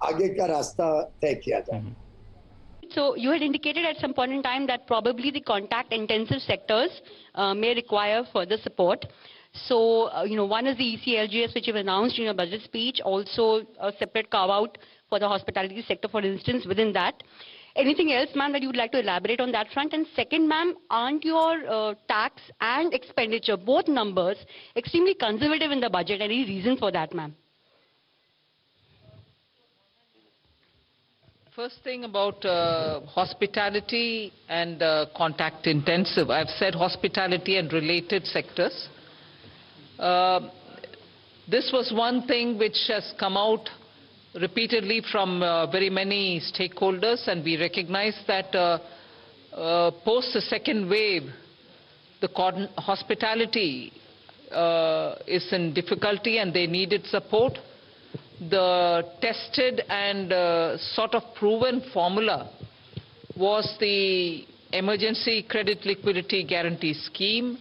आगे का रास्ता तय किया जाए। So you had indicated at some point in time that probably the contact-intensive sectors may require further support. So, one is the ECLGS, which you've announced in your budget speech, also a separate carve-out for the hospitality sector, for instance, within that. Anything else, ma'am, that you would like to elaborate on that front? And second, ma'am, aren't your tax and expenditure, both numbers, extremely conservative in the budget? Any reason for that, ma'am? First thing about hospitality and contact intensive. I've said hospitality and related sectors. This was one thing which has come out repeatedly from very many stakeholders, and we recognize that post the second wave, the hospitality is in difficulty and they needed support. The tested and sort of proven formula was the emergency credit liquidity guarantee scheme.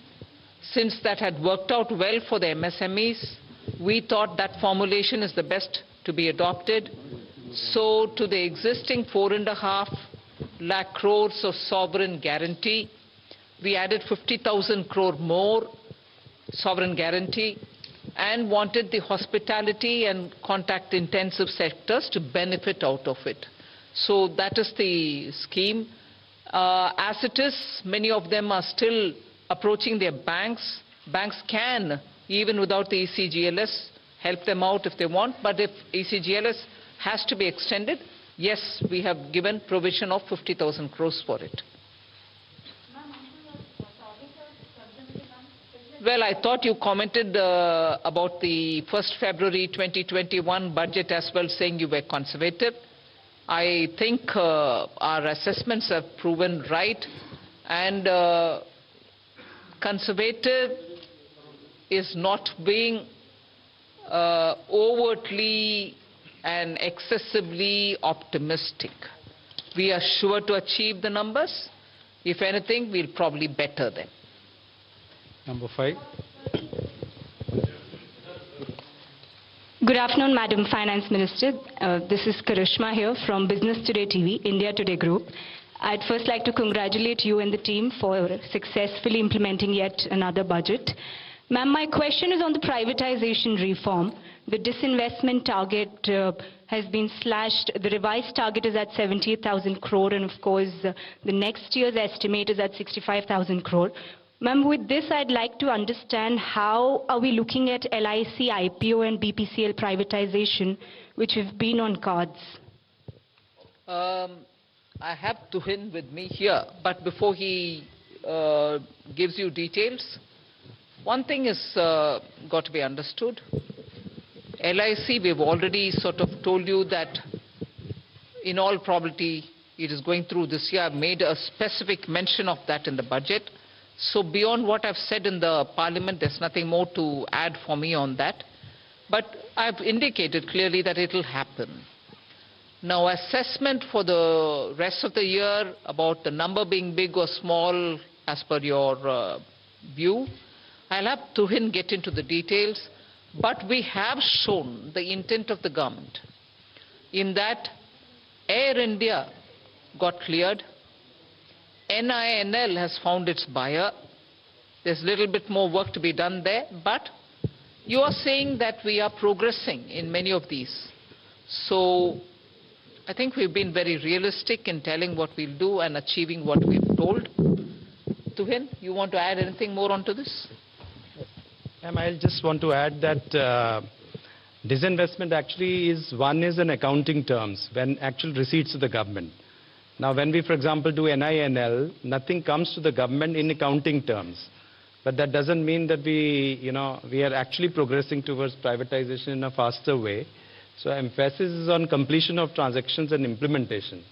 Since that had worked out well for the MSMEs, we thought that formulation is the best to be adopted. So to the existing 4.5 lakh crores of sovereign guarantee, we added 50,000 crore more sovereign guarantee, and wanted the hospitality and contact intensive sectors to benefit out of it. So that is the scheme. As it is, many of them are still approaching their banks. Banks can, even without the ECGLS, help them out if they want, but if ECGLS has to be extended, yes, we have given provision of 50,000 crores for it. Well, I thought you commented about the 1st February 2021 budget as well, saying you were conservative. I think our assessments have proven right, and conservative is not being overtly and excessively optimistic. We are sure to achieve the numbers. If anything, we'll probably better them. Number 5. Good afternoon, Madam Finance Minister. This is Karishma here from Business Today TV, India Today Group. I'd first like to congratulate you and the team for successfully implementing yet another budget. Ma'am, my question is on the privatization reform. The disinvestment target has been slashed. The revised target is at 78,000 crore, and of course, the next year's estimate is at 65,000 crore. Ma'am, with this, I'd like to understand how are we looking at LIC IPO and BPCL privatization, which have been on cards? I have Tuhin with me here, but before he gives you details, one thing is got to be understood. LIC, we've already sort of told you that in all probability it is going through this year. I've made a specific mention of that in the budget. So beyond what I've said in the Parliament, there's nothing more to add for me on that. But I've indicated clearly that it will happen. Now, assessment for the rest of the year about the number being big or small as per your view, I'll have Tuhin get into the details. But we have shown the intent of the government in that Air India got cleared. NINL has found its buyer. There's a little bit more work to be done there, but you are saying that we are progressing in many of these. So I think we've been very realistic in telling what we'll do and achieving what we've told. Tuhin, you want to add anything more onto this? Ma'am, I just want to add that disinvestment actually is in accounting terms, when actual receipts to the government. Now, when we, for example, do NINL, nothing comes to the government in accounting terms. But that doesn't mean that we are actually progressing towards privatization in a faster way. So emphasis is on completion of transactions and implementation.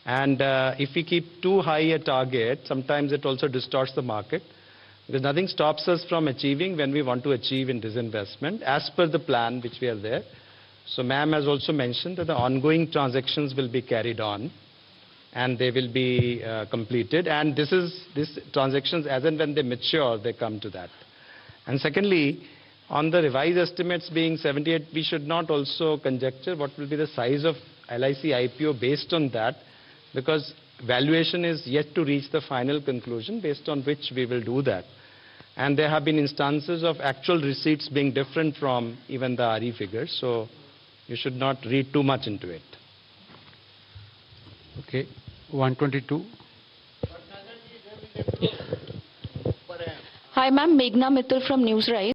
And if we keep too high a target, sometimes it also distorts the market. Because nothing stops us from achieving when we want to achieve in disinvestment as per the plan which we are there. So ma'am has also mentioned that the ongoing transactions will be carried on, and they will be completed. And these transactions, as and when they mature, they come to that. And secondly, On the revised estimates being 78, we should not also conjecture what will be the size of LIC IPO based on that, because valuation is yet to reach the final conclusion based on which we will do that. And there have been instances of actual receipts being different from even the RE figures, so you should not read too much into it. Okay, 122. Hi ma'am, Meghna Mittal from Newsrise.